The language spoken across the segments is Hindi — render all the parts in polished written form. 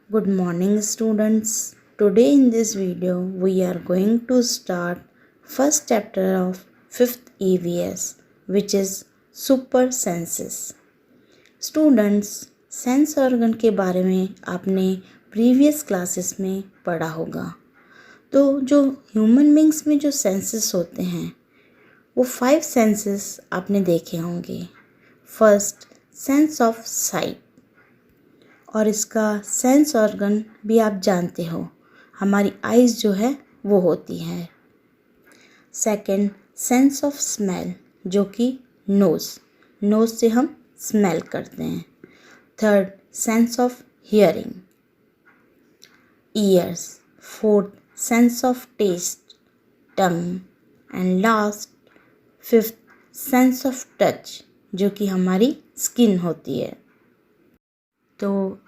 Good morning students. Today in this video we are going to start first chapter of 5th EVS which is super senses. Students sense organ के बारे में आपने प्रीवियस क्लासेस में पढ़ा होगा। तो जो ह्यूमन बींग्स में जो सेंसेस होते हैं वो 5 सेंसेस आपने देखे होंगे। फर्स्ट सेंस ऑफ साइट, और इसका सेंस ऑर्गन भी आप जानते हो, हमारी आइज़ जो है वो होती है। सेकंड सेंस ऑफ स्मेल, जो कि नोज़ से हम स्मेल करते हैं। Third sense of hearing, ears. Fourth sense of taste, tongue. And last fifth sense of touch, जो कि हमारी स्किन होती है। तो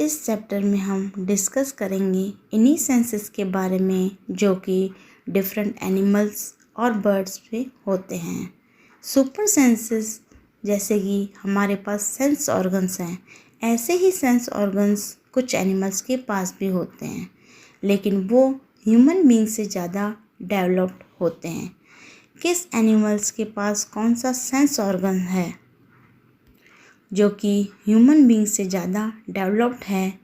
इस चैप्टर में हम डिस्कस करेंगे इन्हीं सेंसेस के बारे में जो कि डिफरेंट एनिमल्स और बर्ड्स पे होते हैं। सुपर सेंसेस जैसे कि हमारे पास सेंस ऑर्गन्स हैं, ऐसे ही सेंस ऑर्गन्स कुछ एनिमल्स के पास भी होते हैं, लेकिन वो ह्यूमन बीइंग से ज़्यादा डेवलप्ड होते हैं। किस एनिमल्स के पास कौन सा सेंस ऑर्गन है जो कि ह्यूमन बीइंग से ज़्यादा डेवलप्ड है?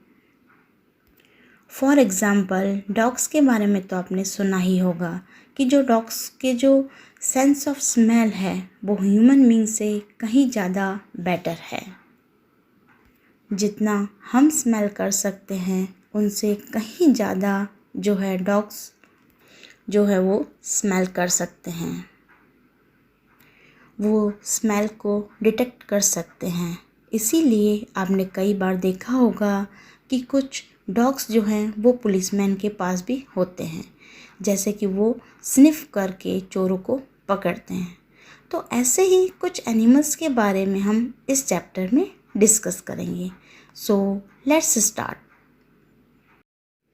फॉर एग्ज़ाम्पल डॉग्स के बारे में तो आपने सुना ही होगा कि जो डॉग्स के जो सेंस ऑफ स्मेल है वो ह्यूमन बीइंग से कहीं ज़्यादा बेटर है। जितना हम स्मेल कर सकते हैं उनसे कहीं ज़्यादा जो है डॉग्स जो है वो स्मेल कर सकते हैं, वो स्मेल को डिटेक्ट कर सकते हैं। इसीलिए आपने कई बार देखा होगा कि कुछ डॉग्स जो हैं वो पुलिसमैन के पास भी होते हैं, जैसे कि वो स्निफ करके चोरों को पकड़ते हैं। तो ऐसे ही कुछ एनिमल्स के बारे में हम इस चैप्टर में डिस्कस करेंगे। So let's start.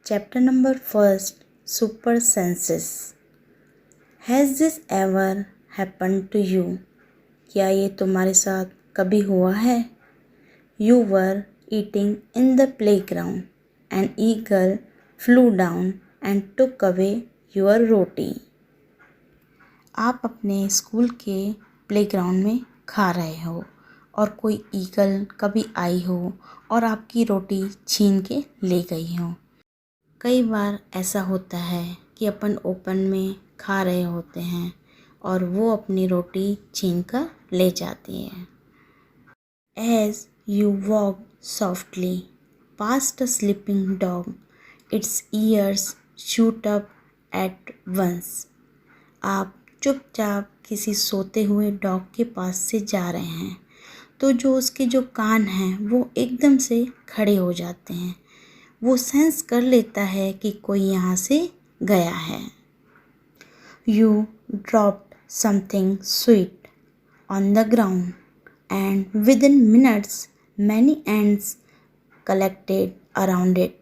Chapter number first, super senses. Has this ever happened to you? क्या ये तुम्हारे साथ कभी हुआ है? You were eating in the playground and eagle flew down and took away your roti. आप अपने स्कूल के प्लेग्राउंड में खा रहे हो और कोई ईगल कभी आई हो और आपकी रोटी छीन के ले गई हो। कई बार ऐसा होता है कि अपन ओपन में खा रहे होते हैं और वो अपनी रोटी छीन कर ले जाती है। As you walk softly past a sleeping dog, its ears shoot up at once. आप चुपचाप किसी सोते हुए डॉग के पास से जा रहे हैं तो जो उसके जो कान हैं वो एकदम से खड़े हो जाते हैं। वो सेंस कर लेता है कि कोई यहाँ से गया है। You dropped something sweet on the ground and within minutes many ants collected around it.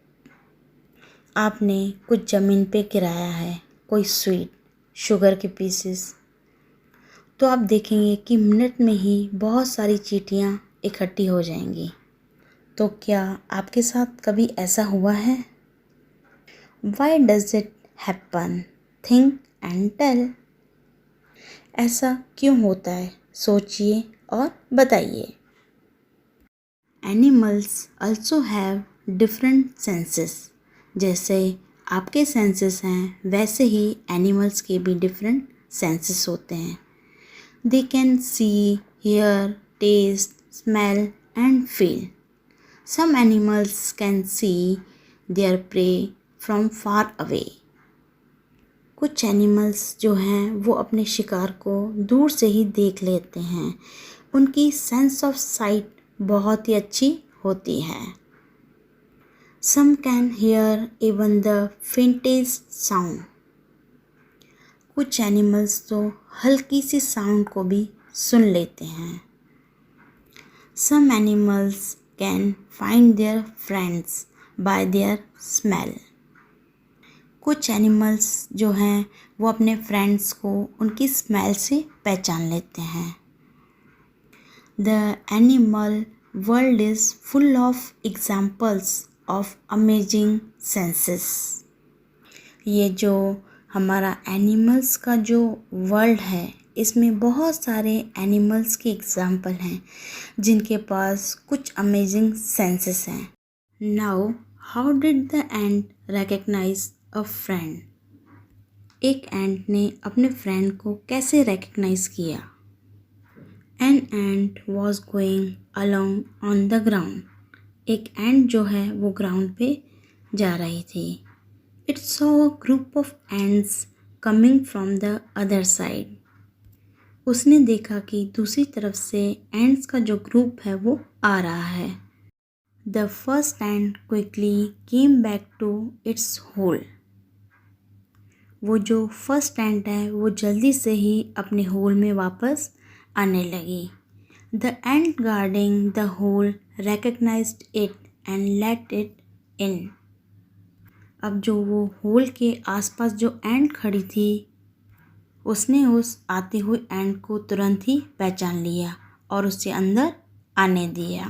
आपने कुछ ज़मीन पे गिराया है कोई स्वीट शुगर के पीसेस, तो आप देखेंगे कि मिनट में ही बहुत सारी चींटियाँ इकट्ठी हो जाएंगी। तो क्या आपके साथ कभी ऐसा हुआ है? Why does it happen? Think and tell. ऐसा क्यों होता है? सोचिए और बताइए। Animals also have different senses. जैसे आपके सेंसेस हैं वैसे ही एनिमल्स के भी डिफरेंट सेंसेस होते हैं। They can see, hear, taste, smell and feel. Some animals can see their prey from far away. कुछ एनिमल्स जो हैं वो अपने शिकार को दूर से ही देख लेते हैं। उनकी सेंस ऑफ साइट बहुत ही अच्छी होती है। Some can hear even the faintest sound. कुछ एनिमल्स तो हल्की सी साउंड को भी सुन लेते हैं। Some animals can find their friends by their smell. कुछ एनिमल्स जो हैं वो अपने फ्रेंड्स को उनकी स्मेल से पहचान लेते हैं। The animal world is full of examples of amazing senses। ये जो हमारा एनिमल्स का जो वर्ल्ड है, इसमें बहुत सारे एनिमल्स के एग्जाम्पल हैं जिनके पास कुछ अमेजिंग सेंसेस हैं। Now how did the ant recognise a friend? एक एंट ने अपने फ्रेंड को कैसे रिकग्नाइज किया? An ant was going along on the ground. एक एंट जो है वो ग्राउंड पे जा रही थी। It saw a group of ants coming from the other side. उसने देखा कि दूसरी तरफ से एंट्स का जो ग्रुप है वो आ रहा है। The first ant quickly came back to its hole. वो जो फर्स्ट एंट है वो जल्दी से ही अपने होल में वापस आने लगी। The ant guarding the hole recognised it and let it in. अब जो वो होल के आसपास जो एंट खड़ी थी, उसने उस आती हुई एंट को तुरंत ही पहचान लिया और उसे अंदर आने दिया।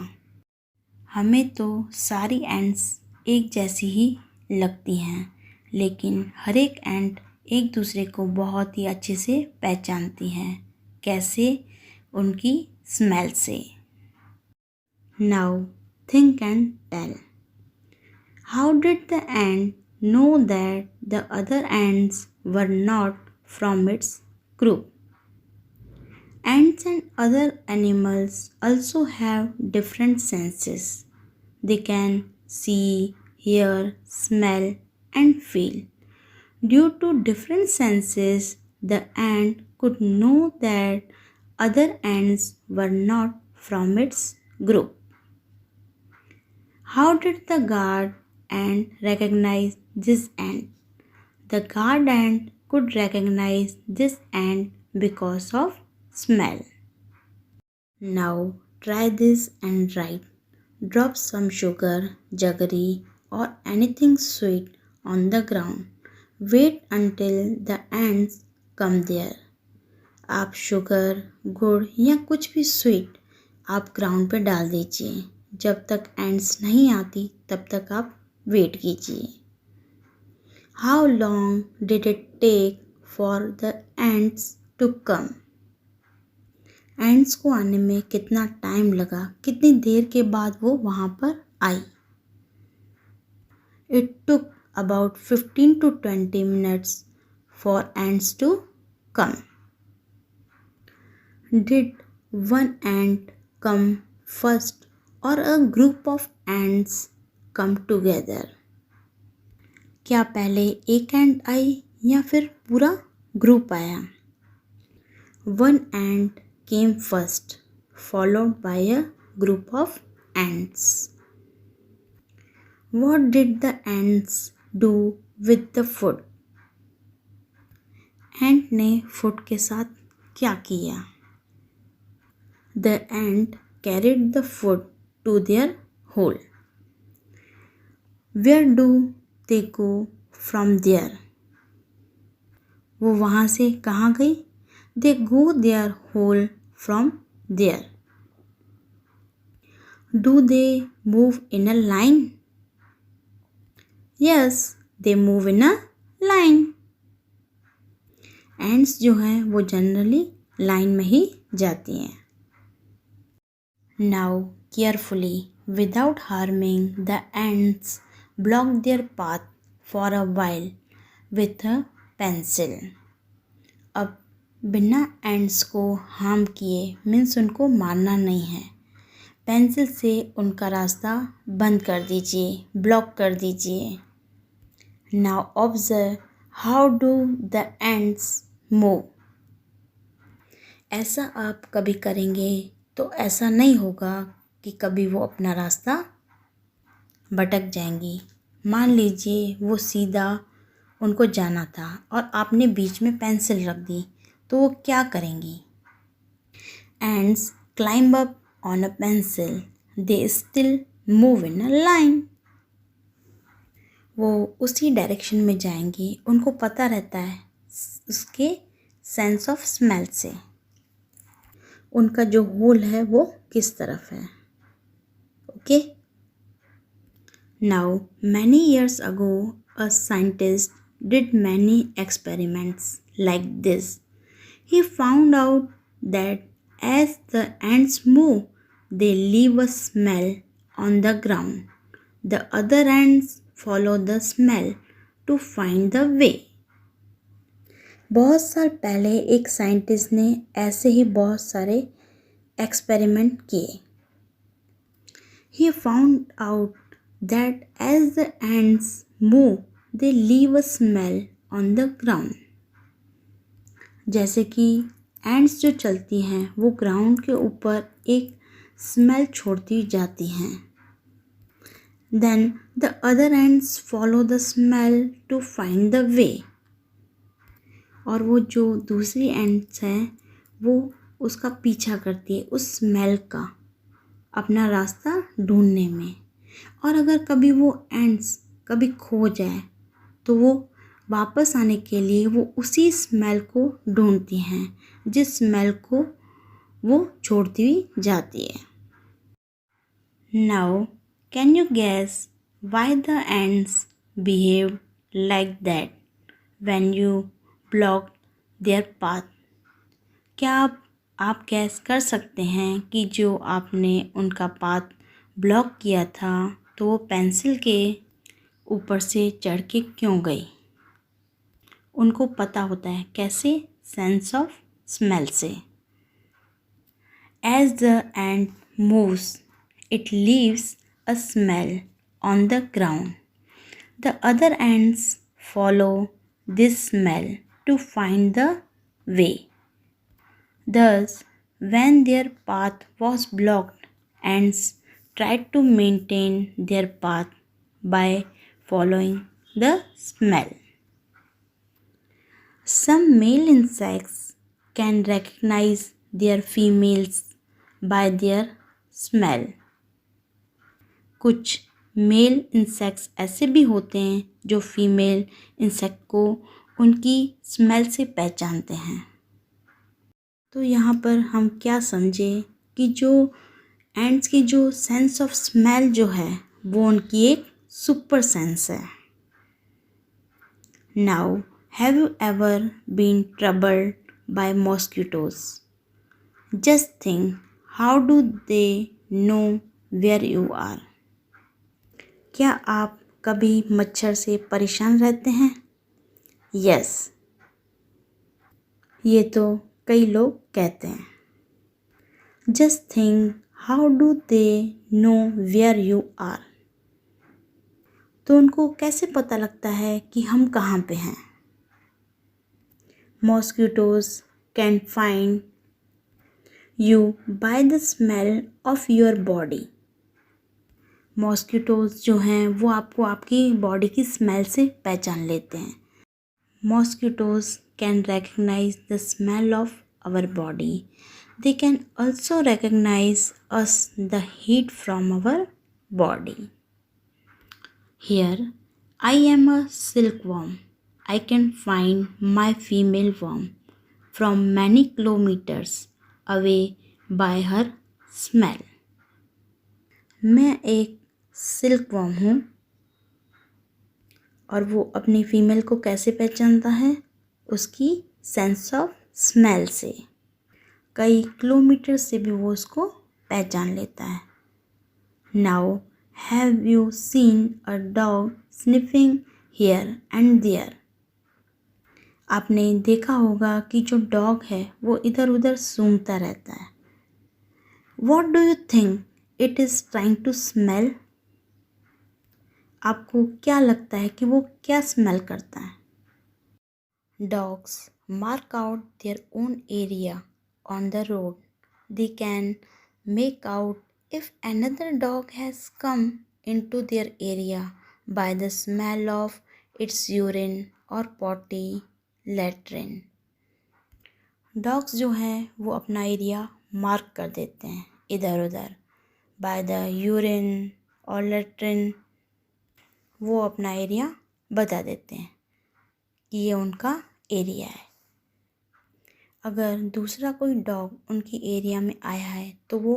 हमें तो सारी एंट्स एक जैसी ही लगती हैं, लेकिन हर एक एंट एक दूसरे को बहुत ही अच्छे से पहचानती हैं। कैसे? उनकी स्मेल से। Now think and tell, how did the ant know that the other ants were not from its group? Ants and other animals also have different senses. They can see, hear, smell, and feel. Due to different senses, the ant could know that other ants were not from its group. How did the guard ant recognize this ant? The guard ant could recognize this ant because of smell. Now try this and write. Drop some sugar, jaggery or anything sweet on the ground. Wait until the ants come there. आप शुगर, गुड़ या कुछ भी स्वीट आप ग्राउंड पे डाल दीजिए। जब तक एंट्स नहीं आती तब तक आप वेट कीजिए। How long did it take for the ants to come? Ants को आने में कितना टाइम लगा, कितनी देर के बाद वो वहाँ पर आई? It took about 15 to 20 minutes for ants to come. Did one ant come first or a group of ants come together? क्या पहले एक एंट आई या फिर पूरा ग्रुप आया? One ant came first followed by a group of ants. What did the ants do with the food? Ant ने फूड के साथ क्या किया? The ant carried the food to their hole. Where do they go from there? वो वहाँ से कहाँ गई? They go their hole from there. Do they move in a line? Yes, they move in a line. Ants जो हैं वो जनरली लाइन में ही जाती हैं। Now carefully, without harming the ants, block their path for a while with a pencil. अब बिना एंट्स को हार्म किए, मीन्स उनको मारना नहीं है, पेंसिल से उनका रास्ता बंद कर दीजिए, ब्लॉक कर दीजिए। Now observe how do the ants move. ऐसा आप कभी करेंगे तो ऐसा नहीं होगा कि कभी वो अपना रास्ता भटक जाएंगी। मान लीजिए वो सीधा उनको जाना था और आपने बीच में पेंसिल रख दी, तो वो क्या करेंगी? Ends climb up on a pencil, they still move in a line. वो उसी डायरेक्शन में जाएंगी, उनको पता रहता है उसके सेंस ऑफ स्मेल से उनका जो होल है वो किस तरफ है। Okay, Now, many years ago, a scientist did many experiments like this. He found out that as the ants move, they leave a smell on the ground. The other ants follow the smell to find the way. बहुत साल पहले एक साइंटिस्ट ने ऐसे ही बहुत सारे एक्सपेरिमेंट किए. He found out that as the ants move, they leave a smell on the ground. जैसे कि एंड्स जो चलती हैं वो ग्राउंड के ऊपर एक स्मेल छोड़ती जाती हैं. Then the other ants follow the smell to find the way. और वो जो दूसरी एंड्स हैं वो उसका पीछा करती है उस स्मेल का अपना रास्ता ढूंढने में. और अगर कभी वो एंड्स कभी खो जाए तो वो वापस आने के लिए वो उसी स्मेल को ढूंढती हैं जिस स्मेल को वो छोड़ती हुई जाती है. Now can you gas why the ends behave like that when you block there path. क्या आप गैस कर सकते हैं कि जो आपने उनका पाथ ब्लॉक किया था तो वो पेंसिल के ऊपर से चढ़ के क्यों गई. उनको पता होता है कैसे. सेंस ऑफ स्मेल से. As the ant moves it leaves a smell on the ground. The other ants follow this smell to find the way. Thus, when their path was blocked, ants tried to maintain their path by following the smell. Some male insects can recognize their females by their smell. कुछ मेल इंसेक्ट्स ऐसे भी होते हैं जो फीमेल इंसेक्ट को उनकी स्मेल से पहचानते हैं. तो यहाँ पर हम क्या समझे कि जो एंड्स की जो सेंस ऑफ स्मेल जो है वो उनकी एक सुपर सेंस है. Now have you ever been troubled by mosquitoes. Just think how do they know where you are. क्या आप कभी मच्छर से परेशान रहते हैं. यस, ये तो कई लोग कहते हैं. Just think how do they know where you are. तो उनको कैसे पता लगता है कि हम कहाँ पे हैं. Mosquitoes can find you by the smell of your body. Mosquitoes जो हैं वो आपको आपकी बॉडी की स्मेल से पहचान लेते हैं. Mosquitoes can recognize the smell of our body. They can also recognize us the heat from our body. Here I am a silkworm. I can find my female worm from many kilometers away by her smell. मैं एक सिल्कवर्म हूँ और वो अपनी फीमेल को कैसे पहचानता है. उसकी सेंस ऑफ स्मेल से. कई किलोमीटर से भी वो उसको पहचान लेता है. Now have you seen a dog sniffing here and there. आपने देखा होगा कि जो डॉग है वो इधर उधर सूंघता रहता है. What do you think it is trying to smell. आपको क्या लगता है कि वो क्या स्मेल करता है. Dogs mark out their own area on the road. They can make out if another dog has come into their area by the smell of its urine or potty latrine. Dogs जो हैं वो अपना एरिया मार्क कर देते हैं इधर उधर. by the urine और latrine वो अपना एरिया बता देते हैं कि ये उनका एरिया है. अगर दूसरा कोई डॉग उनकी एरिया में आया है तो वो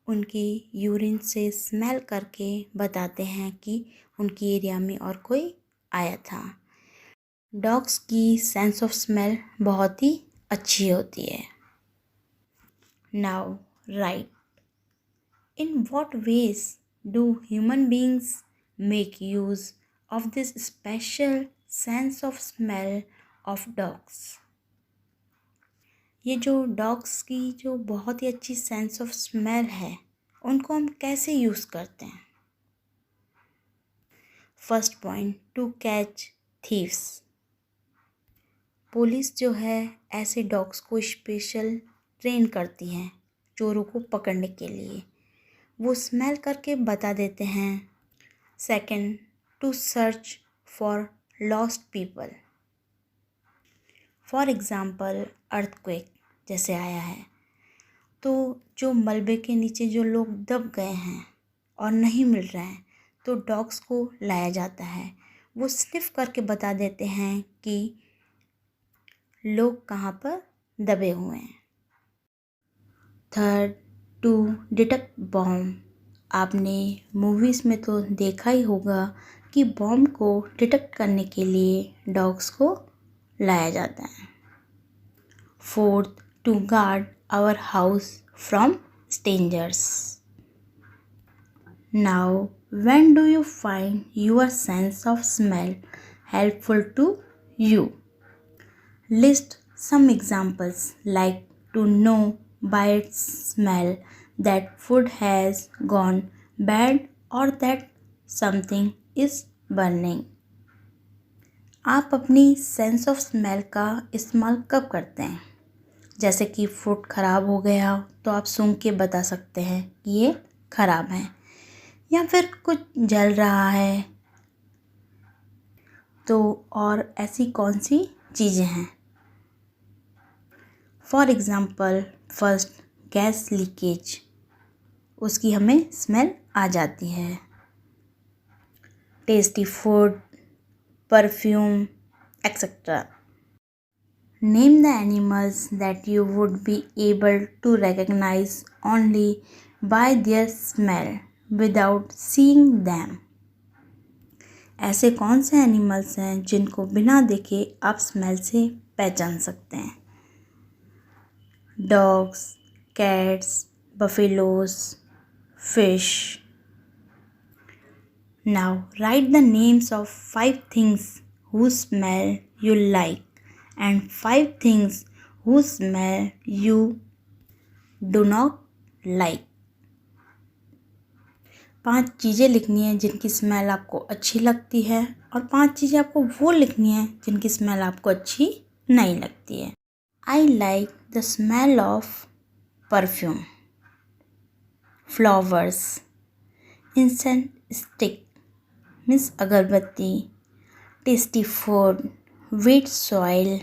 उनकी यूरिन से स्मेल करके बताते हैं कि उनकी एरिया में और कोई आया था। डॉग्स की सेंस ऑफ स्मेल बहुत ही अच्छी होती है। Now right, in what ways do human beings make use of this special sense of smell of dogs. ये जो डॉग्स की जो बहुत ही अच्छी सेंस ऑफ स्मेल है, उनको हम कैसे यूज़ करते हैं। First point, to catch thieves. Police जो है ऐसे डॉग्स को स्पेशल ट्रेन करती है चोरों को पकड़ने के लिए। वो स्मेल करके बता देते हैं। Second, to search for lost people. For example earthquake जैसे आया है, तो जो मलबे के नीचे जो लोग दब गए हैं और नहीं मिल रहे हैं, तो डॉग्स को लाया जाता है। वो स्निफ करके बता देते हैं कि लोग कहाँ पर दबे हुए हैं। Third, to detect bomb. आपने मूवीज़ में तो देखा ही होगा कि बॉम्ब को डिटेक्ट करने के लिए डॉग्स को लाया जाता है। Fourth, to guard our house from strangers. Now when do you find your sense of smell helpful to you? List some examples, like to know by its smell that food has gone bad or that something is burning. आप अपनी सेंस ऑफ स्मेल का इस्तेमाल कब करते हैं? जैसे कि फूड ख़राब हो गया तो आप सूंघ के बता सकते हैं कि ये ख़राब है, या फिर कुछ जल रहा है। तो और ऐसी कौन सी चीज़ें हैं? For example first, gas leakage, उसकी हमें स्मेल आ जाती है। Tasty food, perfume etcetera. Name the animals that you would be able to recognise only by their smell without seeing them. ऐसे कौन से एनिमल्स हैं जिनको बिना देखे आप स्मेल से पहचान सकते हैं? Dogs, cats, buffaloes, fish. Now write the names of 5 things whose smell you like and 5 things whose smell you do not like. 5 चीज़ें लिखनी है जिनकी स्मेल आपको अच्छी लगती है, और 5 चीज़ें आपको वो लिखनी है जिनकी स्मेल आपको अच्छी नहीं लगती है। I like the smell of perfume, flowers, incense stick means अगरबत्ती, tasty food, wet soil,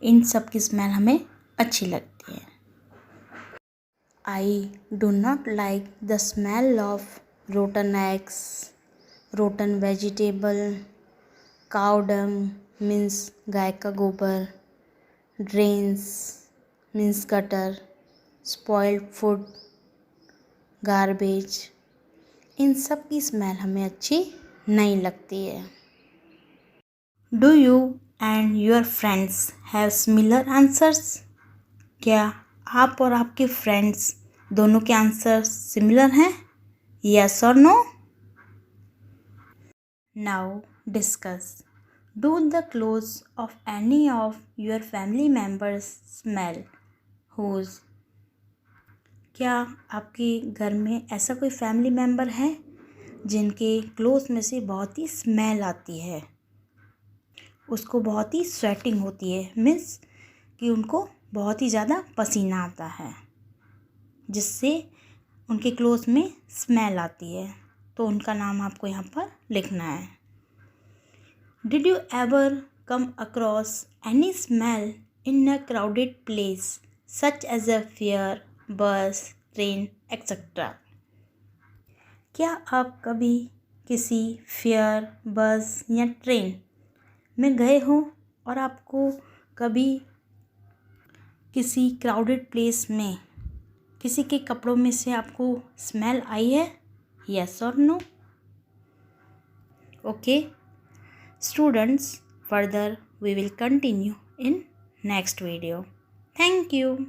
इन सब की स्मेल हमें अच्छी लगती है। I do not like the smell of rotten eggs, rotten vegetable, cow dung means गाय का गोबर, ड्रेन्स मीन्स गटर, स्पॉइल्ड फूड, गार्बेज, इन सब की स्मेल हमें अच्छी नहीं लगती है। Do you and your friends have similar answers? क्या आप और आपके फ्रेंड्स दोनों के आंसर सिमिलर हैं? यस और no? Now discuss. Do the clothes of any of your family members smell? Whose? क्या आपके घर में ऐसा कोई फैमिली मेम्बर है जिनके क्लोथ्स में से बहुत ही स्मेल आती है, उसको बहुत ही स्वेटिंग होती है, मीन्स कि उनको बहुत ही ज़्यादा पसीना आता है, जिससे उनके क्लोथ्स में स्मेल आती है? तो उनका नाम आपको यहाँ पर लिखना है। Did you ever come across any smell in a crowded place such as a fair, bus, train, etc.? क्या आप कभी किसी फेयर, बस या ट्रेन में गए हो और आपको कभी किसी क्राउडेड प्लेस में किसी के कपड़ों में से आपको स्मेल आई है? यस और no? Okay students, further we will continue in next video. Thank you.